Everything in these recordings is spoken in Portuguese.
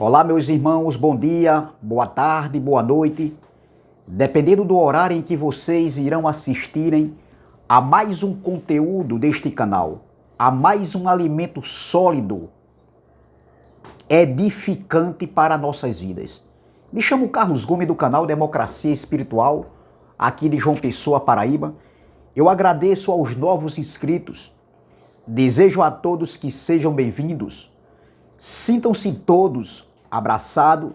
Olá, meus irmãos, bom dia, boa tarde, boa noite. Dependendo do horário em que vocês irão assistirem a mais um conteúdo deste canal, a mais um alimento sólido, edificante para nossas vidas. Me chamo Carlos Gomes do canal Democracia Espiritual, aqui de João Pessoa, Paraíba. Eu agradeço aos novos inscritos. Desejo a todos que sejam bem-vindos. Sintam-se todos abraçados,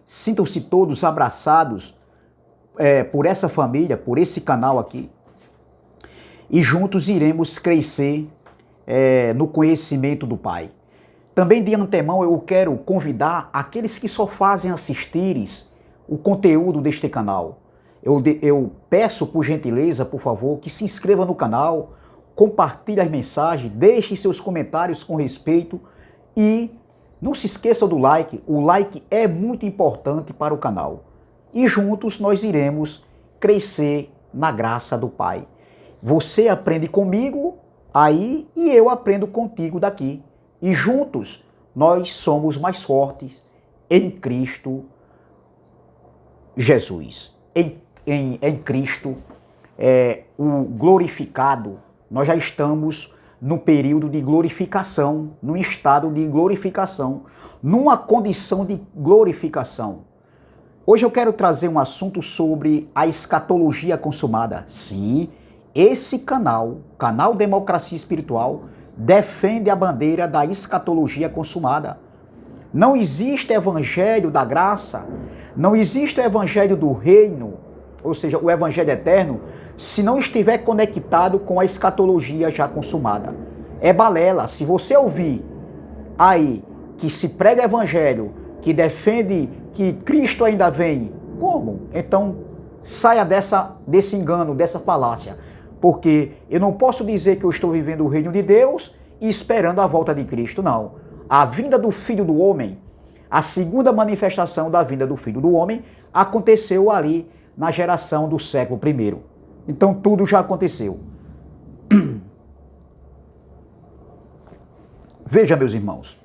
sintam-se todos abraçados por essa família, por esse canal aqui. E juntos iremos crescer no conhecimento do Pai. Também de antemão eu quero convidar aqueles que só fazem assistir o conteúdo deste canal. Eu peço por gentileza, por favor, que se inscreva no canal, compartilhe as mensagens, deixe seus comentários com respeito e não se esqueça do like. O like é muito importante para o canal. E juntos nós iremos crescer na graça do Pai. Você aprende comigo aí e eu aprendo contigo daqui. E juntos nós somos mais fortes em Cristo Jesus. Em Cristo, o glorificado. Nós já estamos no período de glorificação, num estado de glorificação, numa condição de glorificação. Hoje eu quero trazer um assunto sobre a escatologia consumada. Sim, esse canal Democracia Espiritual, defende a bandeira da escatologia consumada. Não existe evangelho da graça, não existe o evangelho do reino, ou seja, o evangelho eterno, se não estiver conectado com a escatologia já consumada. É balela. Se você ouvir aí que se prega evangelho, que defende que Cristo ainda vem, como? Então saia desse engano, dessa falácia. Porque eu não posso dizer que eu estou vivendo o reino de Deus e esperando a volta de Cristo, não. A vinda do Filho do Homem, a segunda manifestação da vinda do Filho do Homem, aconteceu ali na geração do século I. Então tudo já aconteceu. Veja, meus irmãos,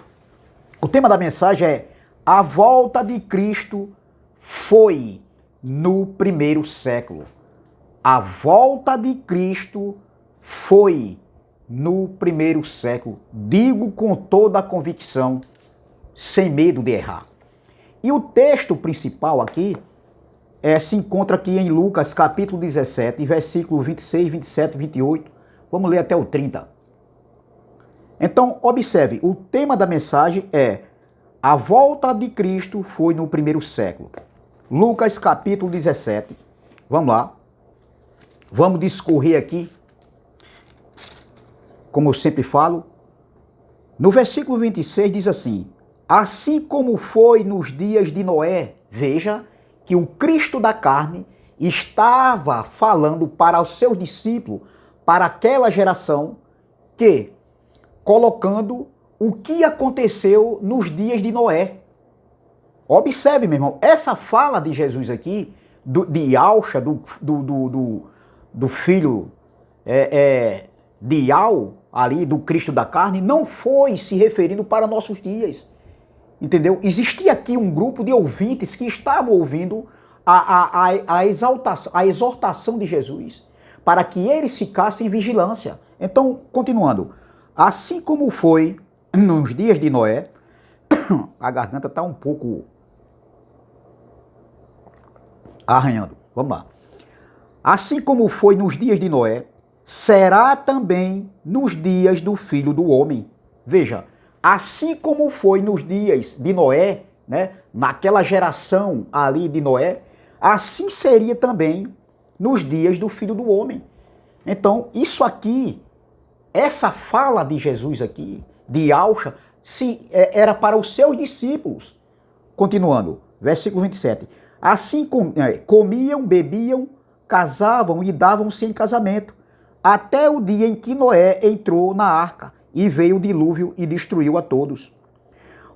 o tema da mensagem é: a volta de Cristo foi no primeiro século. A volta de Cristo foi no primeiro século. Digo com toda a convicção, sem medo de errar. E o texto principal aqui se encontra aqui em Lucas capítulo 17, versículo 26, 27, 28. Vamos ler até o 30. Então, observe, o tema da mensagem é: a volta de Cristo foi no primeiro século. Lucas capítulo 17. Vamos lá. Vamos discorrer aqui, como eu sempre falo. No versículo 26 diz assim: assim como foi nos dias de Noé. Veja que o Cristo da carne estava falando para os seus discípulos, para aquela geração, colocando o que aconteceu nos dias de Noé. Observe, meu irmão, essa fala de Jesus aqui, de Yahshua, do filho de Yahweh, ali, do Cristo da carne, não foi se referindo para nossos dias. Entendeu? Existia aqui um grupo de ouvintes que estavam ouvindo a exortação de Jesus, para que eles ficassem em vigilância. Então, continuando. Assim como foi nos dias de Noé, a garganta está um pouco arranhando. Vamos lá. Assim como foi nos dias de Noé, será também nos dias do Filho do Homem. Veja, assim como foi nos dias de Noé, né, naquela geração ali de Noé, assim seria também nos dias do Filho do Homem. Então, isso aqui, essa fala de Jesus aqui, de Yahshua, era para os seus discípulos. Continuando, versículo 27. Assim comiam, bebiam, casavam e davam-se em casamento, até o dia em que Noé entrou na arca e veio o dilúvio e destruiu a todos.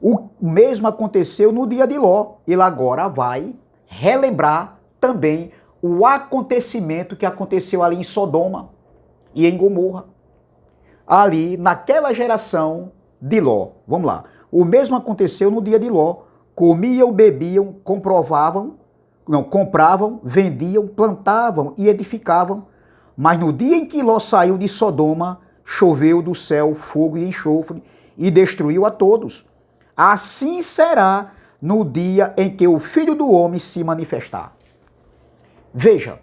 O mesmo aconteceu no dia de Ló. Ele agora vai relembrar também o acontecimento que aconteceu ali em Sodoma e em Gomorra. Ali, naquela geração, de Ló. Vamos lá. O mesmo aconteceu no dia de Ló. Comiam, bebiam, compravam, vendiam, plantavam e edificavam. Mas no dia em que Ló saiu de Sodoma, choveu do céu fogo e enxofre e destruiu a todos. Assim será no dia em que o Filho do Homem se manifestar. Veja,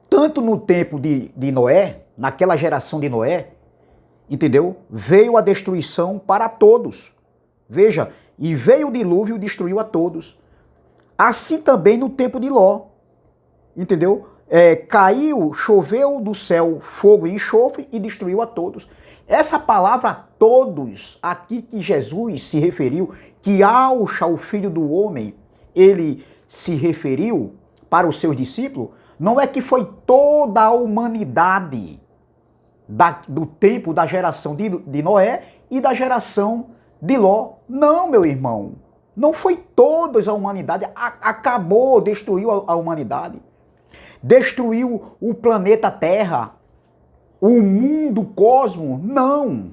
tanto no tempo de Noé, naquela geração de Noé, entendeu? Veio a destruição para todos. Veja, e veio o dilúvio e destruiu a todos. Assim também no tempo de Ló, entendeu? Caiu, choveu do céu fogo e enxofre e destruiu a todos. Essa palavra todos, aqui que Jesus se referiu, que Alcha, o Filho do Homem, ele se referiu para os seus discípulos, não é que foi toda a humanidade do tempo da geração de Noé e da geração de Ló. Não, meu irmão. Não foi toda a humanidade. Acabou, destruiu a humanidade. Destruiu o planeta Terra. O mundo, o cosmos. Não.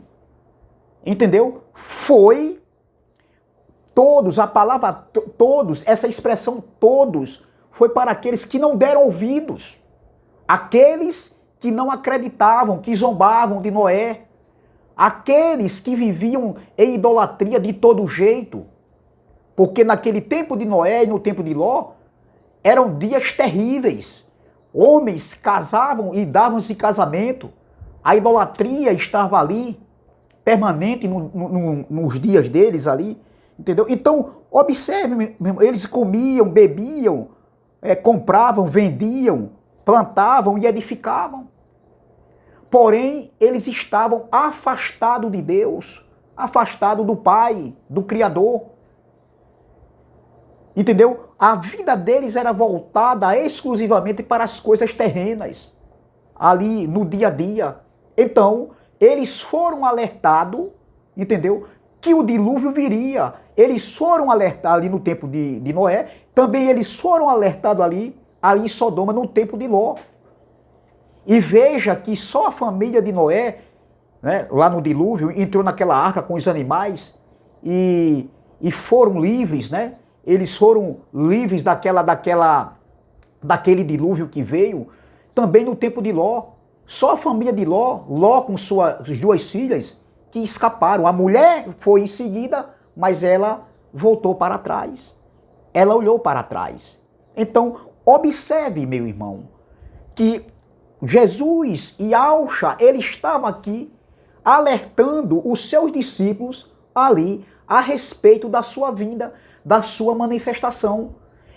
Entendeu? Foi todos, a palavra todos, essa expressão todos, foi para aqueles que não deram ouvidos. Aqueles que não acreditavam, que zombavam de Noé. Aqueles que viviam em idolatria de todo jeito. Porque naquele tempo de Noé e no tempo de Ló, eram dias terríveis. Homens casavam e davam-se casamento. A idolatria estava ali, permanente nos dias deles ali. Entendeu? Então, observe, eles comiam, bebiam, compravam, vendiam, plantavam e edificavam. Porém, eles estavam afastados de Deus, afastados do Pai, do Criador. Entendeu? A vida deles era voltada exclusivamente para as coisas terrenas, ali no dia a dia. Então, eles foram alertados, entendeu? Que o dilúvio viria. Eles foram alertados ali no tempo de Noé, também eles foram alertados ali em Sodoma no tempo de Ló. E veja que só a família de Noé, né, lá no dilúvio, entrou naquela arca com os animais e foram livres, né? Eles foram livres daquele dilúvio que veio, também no tempo de Ló. Só a família de Ló com suas duas filhas, que escaparam. A mulher foi em seguida, mas ela voltou para trás. Ela olhou para trás. Então, observe, meu irmão, que Jesus e Alcha, ele estava aqui alertando os seus discípulos ali a respeito da sua vinda, da sua manifestação.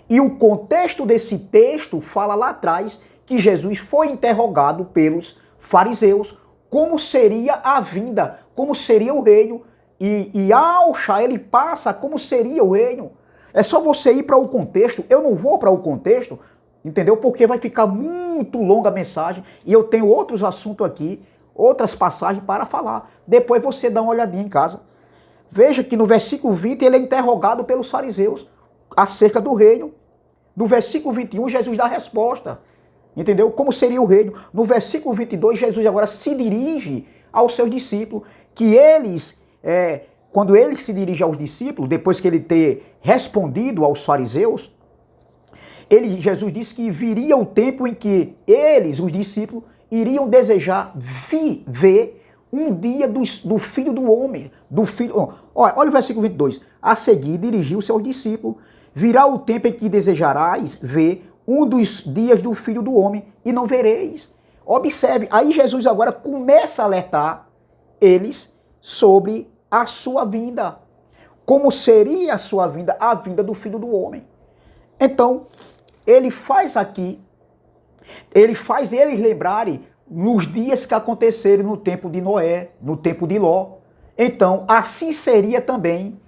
E o contexto desse texto fala lá atrás que Jesus foi interrogado pelos fariseus como seria a vinda, como seria o reino. E Alcha, ele passa como seria o reino. É só você ir para o contexto. Eu não vou para o contexto, entendeu? Porque vai ficar muito longa a mensagem e eu tenho outros assuntos aqui, outras passagens para falar. Depois você dá uma olhadinha em casa. Veja que no versículo 20 ele é interrogado pelos fariseus acerca do reino. No versículo 21 Jesus dá a resposta, entendeu? Como seria o reino. No versículo 22 Jesus agora se dirige aos seus discípulos, que eles, quando ele se dirige aos discípulos, depois que ele ter respondido aos fariseus, Jesus disse que viria o tempo em que eles, os discípulos, iriam desejar ver um dia do Filho do Homem, do Filho... Olha o versículo 22. A seguir dirigiu-se aos discípulos: virá o tempo em que desejarás ver um dos dias do Filho do Homem e não vereis. Observe, aí Jesus agora começa a alertar eles sobre a sua vinda. Como seria a sua vinda, a vinda do Filho do Homem. Então, ele faz aqui, ele faz eles lembrarem nos dias que aconteceram no tempo de Noé, no tempo de Ló. Então, assim seria também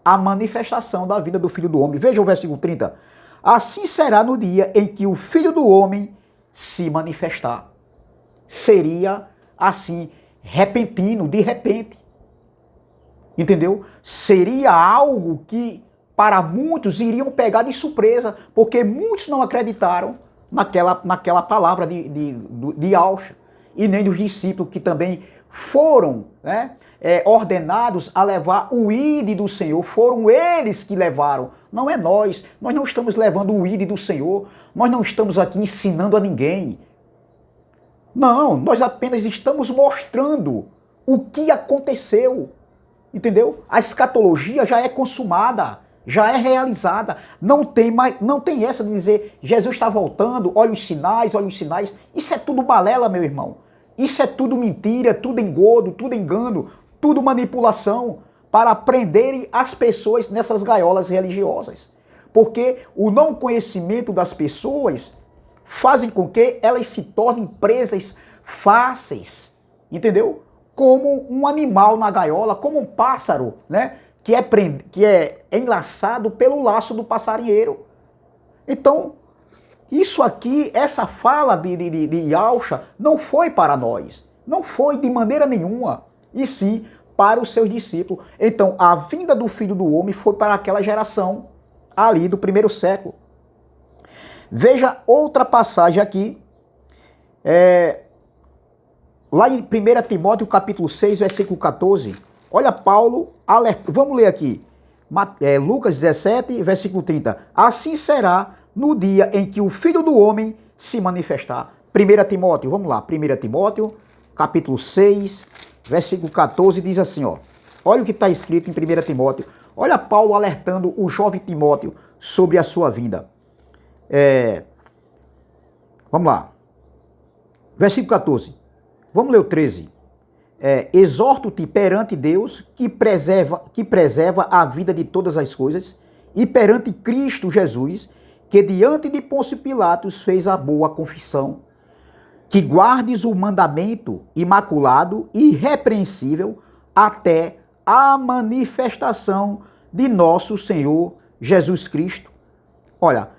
a manifestação da vida do Filho do Homem. Veja o versículo 30. Assim será no dia em que o Filho do Homem se manifestar. Seria assim, repentino, de repente. Entendeu? Seria algo que para muitos iriam pegar de surpresa, porque muitos não acreditaram naquela palavra de Alcha, e nem dos discípulos que também foram, né, ordenados a levar o ide do Senhor. Foram eles que levaram, não é nós. Nós não estamos levando o ide do Senhor. Nós não estamos aqui ensinando a ninguém. Não, nós apenas estamos mostrando o que aconteceu. Entendeu? A escatologia já é consumada, já é realizada. Não tem essa de dizer Jesus está voltando, olha os sinais, olha os sinais. Isso é tudo balela, meu irmão. Isso é tudo mentira, tudo engodo, tudo engano, tudo manipulação para prenderem as pessoas nessas gaiolas religiosas. Porque o não conhecimento das pessoas fazem com que elas se tornem presas fáceis, entendeu? Como um animal na gaiola, como um pássaro, né? Que é enlaçado pelo laço do passarinheiro. Então, isso aqui, essa fala de Yahshua não foi para nós, não foi de maneira nenhuma, e sim para os seus discípulos. Então, a vinda do Filho do Homem foi para aquela geração ali do primeiro século. Veja outra passagem aqui, lá em 1 Timóteo capítulo 6, versículo 14, olha Paulo, vamos ler aqui, Lucas 17, versículo 30, assim será no dia em que o Filho do Homem se manifestar. 1 Timóteo, vamos lá, 1 Timóteo capítulo 6, versículo 14, diz assim, ó, olha o que está escrito em 1 Timóteo, olha Paulo alertando o jovem Timóteo sobre a sua vinda. Vamos lá, versículo 14, vamos ler o 13. Exorto-te perante Deus que preserva a vida de todas as coisas e perante Cristo Jesus, que diante de Pôncio Pilatos fez a boa confissão, que guardes o mandamento imaculado e irrepreensível até a manifestação de nosso Senhor Jesus Cristo. Olha,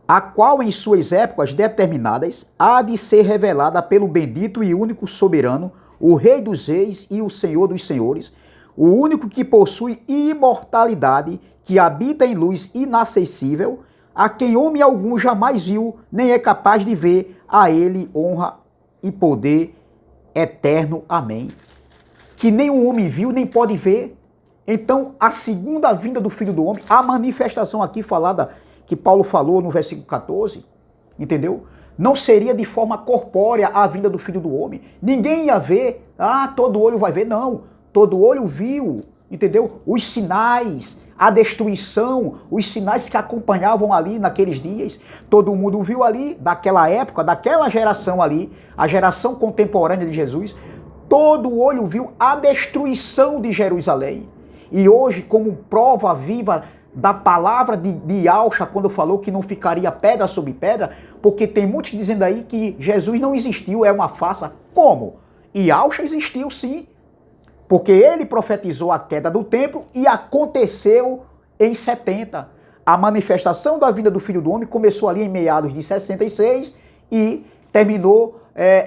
a qual em suas épocas determinadas há de ser revelada pelo bendito e único soberano, o Rei dos Reis e o Senhor dos Senhores, o único que possui imortalidade, que habita em luz inacessível, a quem homem algum jamais viu, nem é capaz de ver, a ele honra e poder eterno. Amém. Que nenhum homem viu, nem pode ver. Então, a segunda vinda do Filho do Homem, a manifestação aqui falada, que Paulo falou no versículo 14, entendeu? Não seria de forma corpórea a vinda do Filho do Homem. Ninguém ia ver, todo olho vai ver. Não, todo olho viu, entendeu? Os sinais, a destruição, os sinais que acompanhavam ali naqueles dias. Todo mundo viu ali, daquela época, daquela geração ali, a geração contemporânea de Jesus, todo olho viu a destruição de Jerusalém. E hoje, como prova viva da palavra de Yahshua, quando falou que não ficaria pedra sobre pedra, porque tem muitos dizendo aí que Jesus não existiu, é uma farsa. Como? Yahshua existiu sim, porque ele profetizou a queda do templo e aconteceu em 70. A manifestação da vinda do Filho do Homem começou ali em meados de 66 e terminou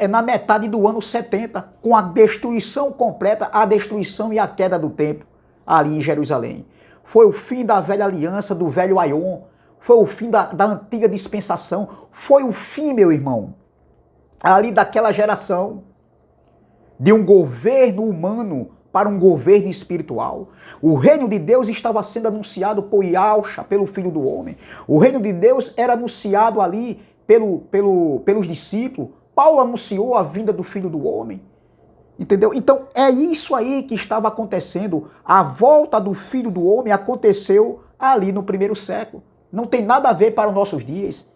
na metade do ano 70, com a destruição completa, a destruição e a queda do templo ali em Jerusalém. Foi o fim da velha aliança, do velho Aion, foi o fim da antiga dispensação, foi o fim, meu irmão, ali daquela geração, de um governo humano para um governo espiritual. O reino de Deus estava sendo anunciado por Yahshua, pelo Filho do Homem. O reino de Deus era anunciado ali pelos discípulos. Paulo anunciou a vinda do Filho do Homem. Entendeu? Então é isso aí que estava acontecendo. A volta do Filho do Homem aconteceu ali no primeiro século. Não tem nada a ver para os nossos dias.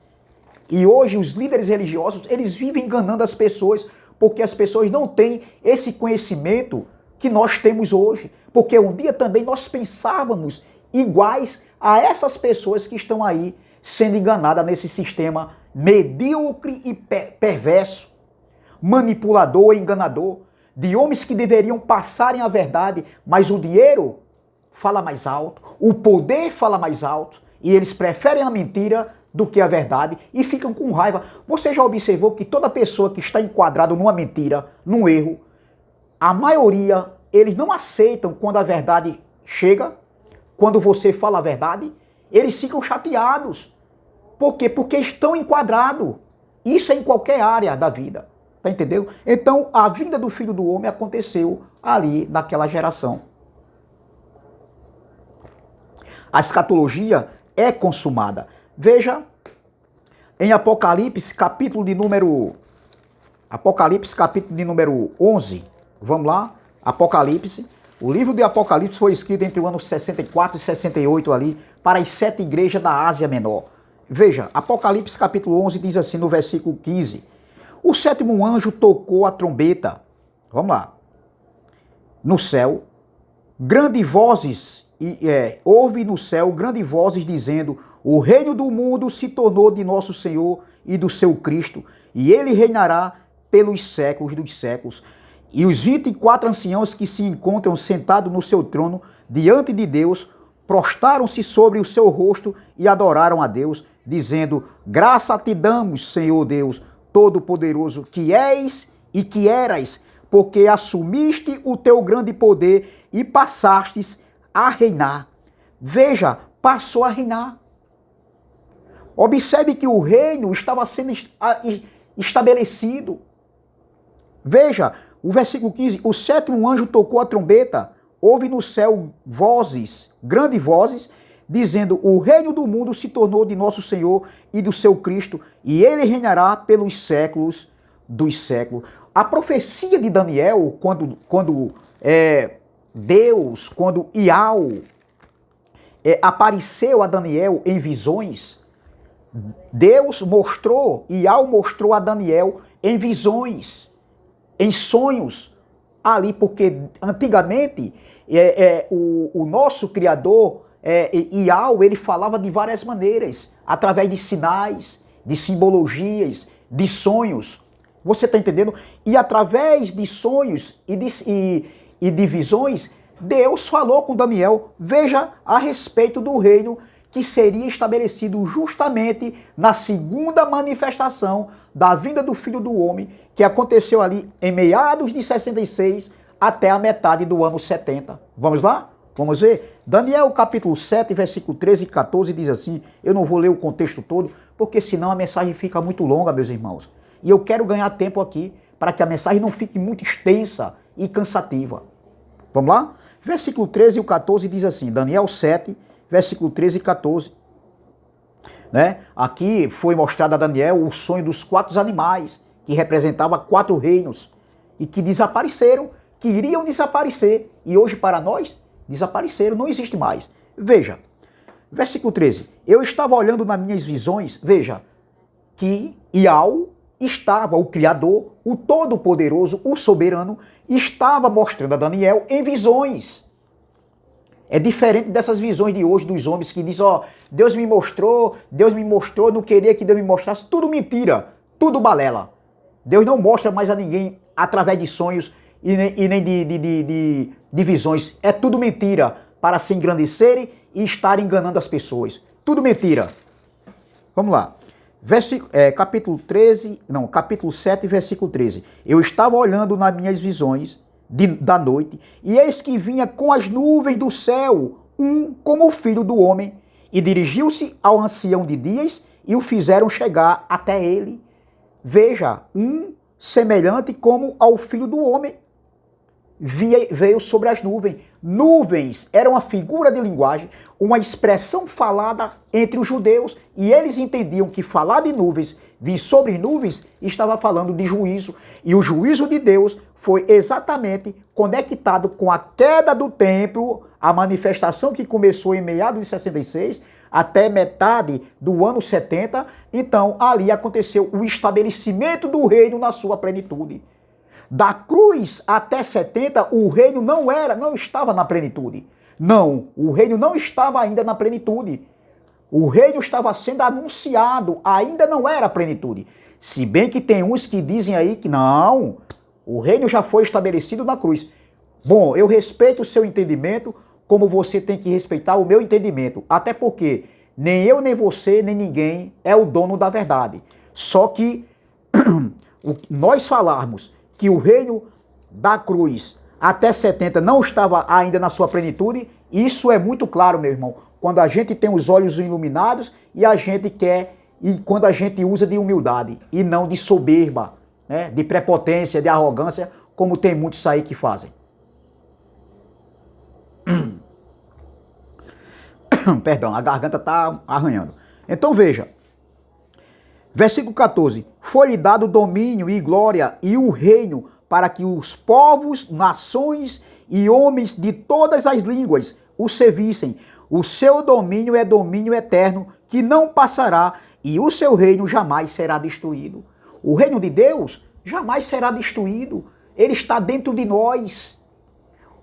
E hoje os líderes religiosos, eles vivem enganando as pessoas, porque as pessoas não têm esse conhecimento que nós temos hoje. Porque um dia também nós pensávamos iguais a essas pessoas que estão aí sendo enganadas nesse sistema medíocre e perverso, manipulador e enganador, de homens que deveriam passarem a verdade, mas o dinheiro fala mais alto, o poder fala mais alto, e eles preferem a mentira do que a verdade e ficam com raiva. Você já observou que toda pessoa que está enquadrada numa mentira, num erro, a maioria, eles não aceitam quando a verdade chega, quando você fala a verdade, eles ficam chateados. Por quê? Porque estão enquadrados. Isso é em qualquer área da vida. Tá entendendo? Então, a vinda do Filho do Homem aconteceu ali naquela geração. A escatologia é consumada. Veja, em Apocalipse, capítulo de número 11. Vamos lá, Apocalipse. O livro de Apocalipse foi escrito entre o ano 64 e 68 ali, para as 7 igrejas da Ásia Menor. Veja, Apocalipse capítulo 11 diz assim no versículo 15. O 7º anjo tocou a trombeta. Vamos lá. No céu, grandes vozes, houve no céu grandes vozes dizendo: o reino do mundo se tornou de nosso Senhor e do seu Cristo, e ele reinará pelos séculos dos séculos. E os 24 anciãos que se encontram sentados no seu trono diante de Deus, prostaram-se sobre o seu rosto e adoraram a Deus, dizendo: graça te damos, Senhor Deus Todo-Poderoso, que és e que eras, porque assumiste o teu grande poder e passastes a reinar. Veja, passou a reinar. Observe que o reino estava sendo estabelecido. Veja, o versículo 15, o 7º anjo tocou a trombeta, houve no céu vozes, grandes vozes, dizendo: o reino do mundo se tornou de nosso Senhor e do seu Cristo, e ele reinará pelos séculos dos séculos. A profecia de Daniel, quando Iau apareceu a Daniel em visões, Iau mostrou a Daniel em visões, em sonhos, ali, porque antigamente o nosso Criador, Iau, ele falava de várias maneiras, através de sinais, de simbologias, de sonhos. Você está entendendo? E através de sonhos e de visões, Deus falou com Daniel, veja, a respeito do reino que seria estabelecido justamente na segunda manifestação da vinda do Filho do Homem, que aconteceu ali em meados de 66 até a metade do ano 70. Vamos lá? Vamos ver? Daniel capítulo 7, versículo 13 e 14 diz assim, eu não vou ler o contexto todo, porque senão a mensagem fica muito longa, meus irmãos. E eu quero ganhar tempo aqui para que a mensagem não fique muito extensa e cansativa. Vamos lá? Versículo 13 e 14 diz assim, Daniel 7, versículo 13 e 14. Né? Aqui foi mostrado a Daniel o sonho dos 4 animais, que representava 4 reinos, e que desapareceram, que iriam desaparecer, e hoje para nós, desapareceram, não existe mais. Veja, versículo 13, eu estava olhando nas minhas visões, veja, que Iau estava, o Criador, o Todo-Poderoso, o Soberano, estava mostrando a Daniel em visões. É diferente dessas visões de hoje dos homens que dizem, ó, Deus me mostrou, não queria que Deus me mostrasse, tudo mentira, tudo balela. Deus não mostra mais a ninguém através de sonhos e nem de visões. É tudo mentira para se engrandecerem e estar enganando as pessoas. Tudo mentira. Vamos lá. Capítulo 7, versículo 13. Eu estava olhando nas minhas visões da noite, e eis que vinha com as nuvens do céu, como o Filho do Homem, e dirigiu-se ao ancião de dias, e o fizeram chegar até ele. Veja, semelhante como ao Filho do Homem, veio sobre as nuvens. Nuvens era uma figura de linguagem, uma expressão falada entre os judeus, e eles entendiam que falar de nuvens, vir sobre nuvens, estava falando de juízo, e o juízo de Deus foi exatamente conectado com a queda do templo, a manifestação que começou em meados de 66 até metade do ano 70, então ali aconteceu o estabelecimento do reino na sua plenitude. Da cruz até 70, o reino não estava na plenitude. Não, o reino não estava ainda na plenitude. O reino estava sendo anunciado, ainda não era a plenitude. Se bem que tem uns que dizem aí que não, o reino já foi estabelecido na cruz. Bom, eu respeito o seu entendimento, como você tem que respeitar o meu entendimento. Até porque nem eu, nem você, nem ninguém é o dono da verdade. Só que nós falarmos que o reino da cruz até 70 não estava ainda na sua plenitude, isso é muito claro, meu irmão. Quando a gente tem os olhos iluminados e a gente quer, e quando a gente usa de humildade e não de soberba, né, de prepotência, de arrogância, como tem muitos aí que fazem. Perdão, a garganta está arranhando. Então veja, versículo 14. Foi-lhe dado domínio e glória e o reino para que os povos, nações e homens de todas as línguas o servissem. O seu domínio é domínio eterno que não passará e o seu reino jamais será destruído. O reino de Deus jamais será destruído. Ele está dentro de nós.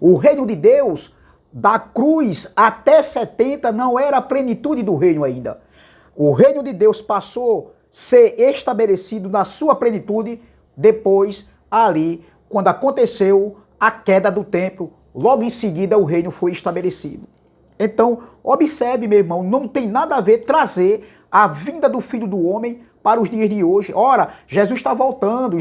O reino de Deus, da cruz até 70, não era a plenitude do reino ainda. O reino de Deus passou a ser estabelecido na sua plenitude depois, ali, quando aconteceu a queda do templo. Logo em seguida, o reino foi estabelecido. Então, observe, meu irmão, não tem nada a ver trazer a vinda do Filho do Homem para os dias de hoje. Ora, Jesus está voltando.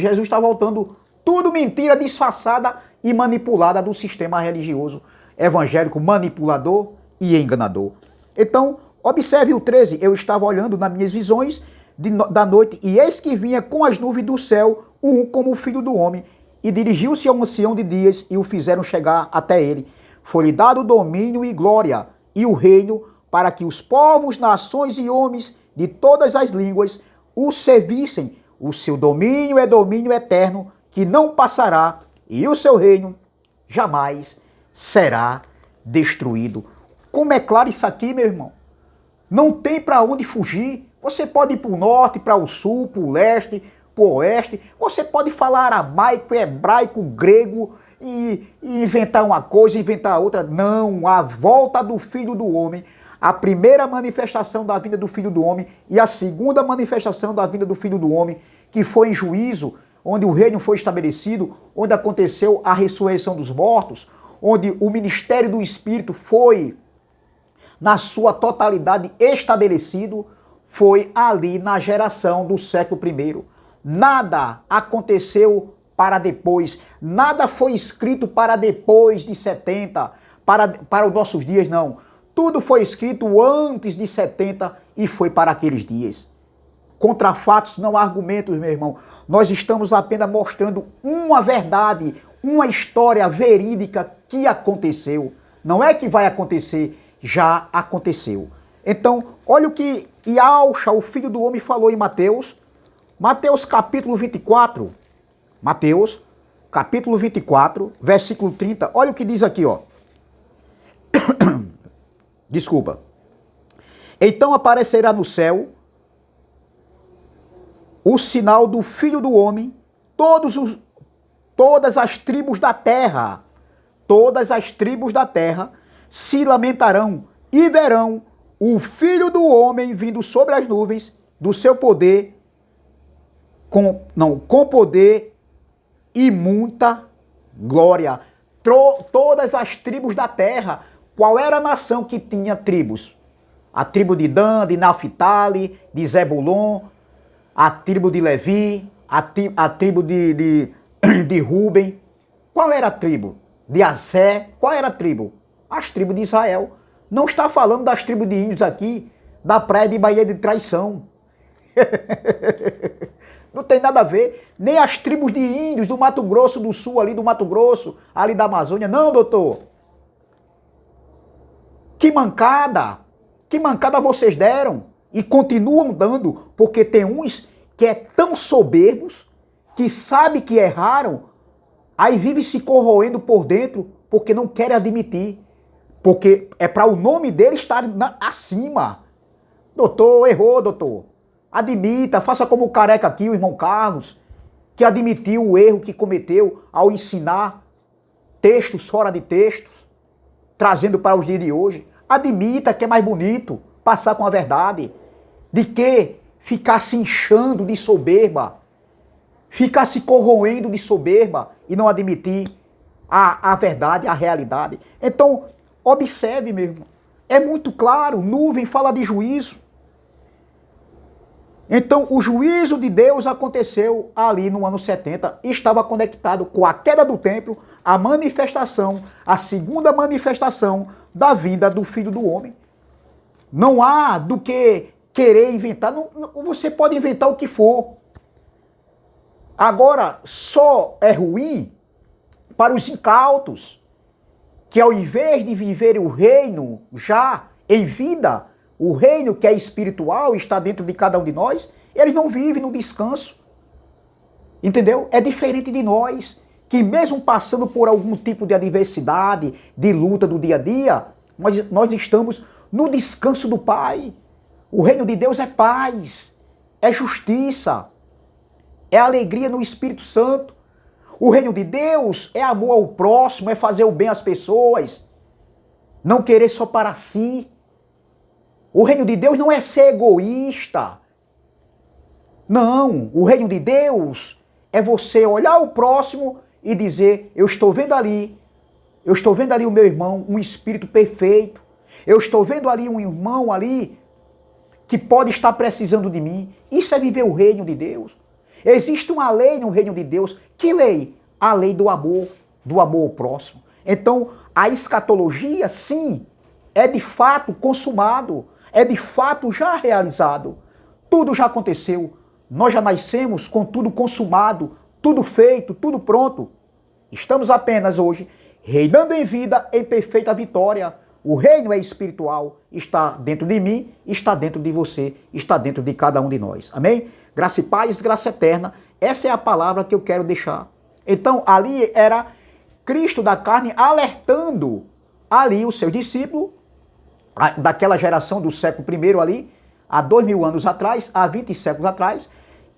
Tudo mentira disfarçada e manipulada do sistema religioso evangélico manipulador e enganador. Então, observe o 13. Eu estava olhando nas minhas visões da noite e eis que vinha com as nuvens do céu um como o Filho do Homem e dirigiu-se ao ancião de dias e o fizeram chegar até ele. Foi-lhe dado domínio e glória e o reino para que os povos, nações e homens de todas as línguas o servissem. O seu domínio é domínio eterno que não passará e o seu reino jamais será destruído. Como é claro isso aqui, meu irmão? Não tem para onde fugir. Você pode ir para o norte, para o sul, para o leste, para o oeste. Você pode falar aramaico, hebraico, grego e inventar uma coisa, inventar outra. Não, a volta do Filho do Homem, a primeira manifestação da vinda do Filho do Homem e a segunda manifestação da vinda do Filho do Homem, que foi em juízo, onde o reino foi estabelecido, onde aconteceu a ressurreição dos mortos, onde o ministério do Espírito foi, na sua totalidade, estabelecido, foi ali na geração do século I. Nada aconteceu para depois, nada foi escrito para depois de 70, para os nossos dias, não. Tudo foi escrito antes de 70 e foi para aqueles dias. Contra fatos, não há argumentos, meu irmão. Nós estamos apenas mostrando uma verdade, uma história verídica que aconteceu. Não é que vai acontecer, já aconteceu. Então, olha o que Yahshua, o Filho do Homem, falou em Mateus. Mateus capítulo 24. Mateus capítulo 24, versículo 30. Olha o que diz aqui, ó. Desculpa. Então aparecerá no céu o sinal do Filho do Homem, todas as tribos da terra, se lamentarão e verão o Filho do Homem vindo sobre as nuvens do seu poder, com poder e muita glória. Todas as tribos da terra. Qual era a nação que tinha tribos? A tribo de Dan, de Naphtali, de Zebulon, a tribo de Levi, a tribo de Ruben. Qual era a tribo? De Assé. Qual era a tribo? As tribos de Israel. Não está falando das tribos de índios aqui, da praia de Baía de Traição. Não tem nada a ver. Nem as tribos de índios do Mato Grosso do Sul, ali do Mato Grosso, ali da Amazônia. Não, doutor. Que mancada vocês deram e continuam dando, porque tem uns que é tão soberbos que sabe que erraram, aí vive se corroendo por dentro porque não querem admitir, porque é para o nome dele estar acima. Doutor, errou, doutor. Admita, faça como o careca aqui, o irmão Carlos, que admitiu o erro que cometeu ao ensinar textos fora de textos, trazendo para os dias de hoje. Admita que é mais bonito passar com a verdade, de que ficar se inchando de soberba, ficar se corroendo de soberba e não admitir a verdade, a realidade. Então, observe, meu irmão, é muito claro, nuvem fala de juízo. Então, o juízo de Deus aconteceu ali no ano 70, estava conectado com a queda do templo, a manifestação, a segunda manifestação da vinda do Filho do Homem. Não há do que querer inventar, você pode inventar o que for. Agora, só é ruim para os incautos, que ao invés de viver o reino já em vida, o reino que é espiritual está dentro de cada um de nós, eles não vivem no descanso. Entendeu? É diferente de nós, que mesmo passando por algum tipo de adversidade, de luta do dia a dia, nós estamos no descanso do Pai. O reino de Deus é paz, é justiça, é alegria no Espírito Santo. O reino de Deus é amor ao próximo, é fazer o bem às pessoas, não querer só para si. O reino de Deus não é ser egoísta. Não, o reino de Deus é você olhar o próximo e dizer, eu estou vendo ali o meu irmão, um espírito perfeito. Eu estou vendo ali um irmão ali que pode estar precisando de mim. Isso é viver o reino de Deus. Existe uma lei no reino de Deus. Que lei? A lei do amor ao próximo. Então, a escatologia, sim, é de fato consumado, é de fato já realizado. Tudo já aconteceu. Nós já nascemos com tudo consumado, tudo feito, tudo pronto. Estamos apenas hoje reinando em vida em perfeita vitória. O reino é espiritual, está dentro de mim, está dentro de você, está dentro de cada um de nós. Amém? Graça e paz, graça eterna. Essa é a palavra que eu quero deixar. Então, ali era Cristo da carne alertando ali os seus discípulos, daquela geração do século I ali, há 2000 anos atrás, há 20 séculos atrás,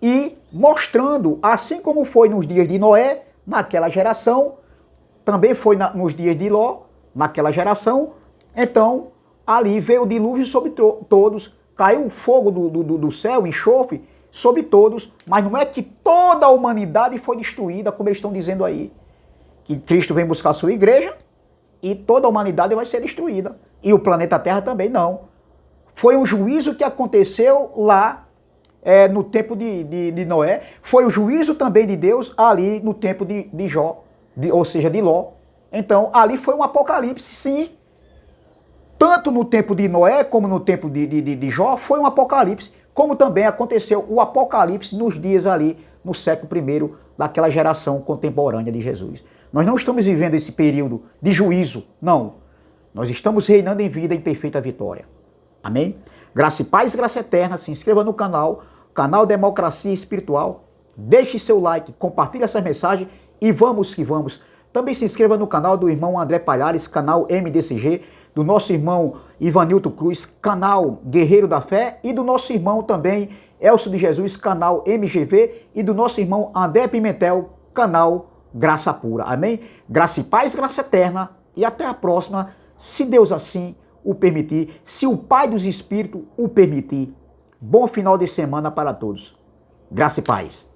e mostrando, assim como foi nos dias de Noé, naquela geração, também foi nos dias de Ló, naquela geração. Então, ali veio o dilúvio sobre todos, caiu o fogo do céu, enxofre, sobre todos, mas não é que toda a humanidade foi destruída, como eles estão dizendo aí. Que Cristo vem buscar a sua igreja e toda a humanidade vai ser destruída. E o planeta Terra também não. Foi um juízo que aconteceu lá no tempo de Noé. Foi o juízo também de Deus ali no tempo de Jó, ou seja, de Ló. Então, ali foi um apocalipse, sim. Tanto no tempo de Noé como no tempo de Jó foi um apocalipse. Como também aconteceu o apocalipse nos dias ali, no século I, daquela geração contemporânea de Jesus. Nós não estamos vivendo esse período de juízo, não. Nós estamos reinando em vida em perfeita vitória. Amém? Graça e paz, graça eterna. Se inscreva no canal Democracia Espiritual. Deixe seu like, compartilhe essa mensagem e vamos que vamos. Também se inscreva no canal do irmão André Palhares, canal MDCG, do nosso irmão Ivanilton Cruz, canal Guerreiro da Fé, e do nosso irmão também Elcio de Jesus, canal MGV, e do nosso irmão André Pimentel, canal Graça Pura. Amém? Graça e paz, graça eterna, e até a próxima, se Deus assim o permitir, se o Pai dos Espíritos o permitir. Bom final de semana para todos. Graça e paz.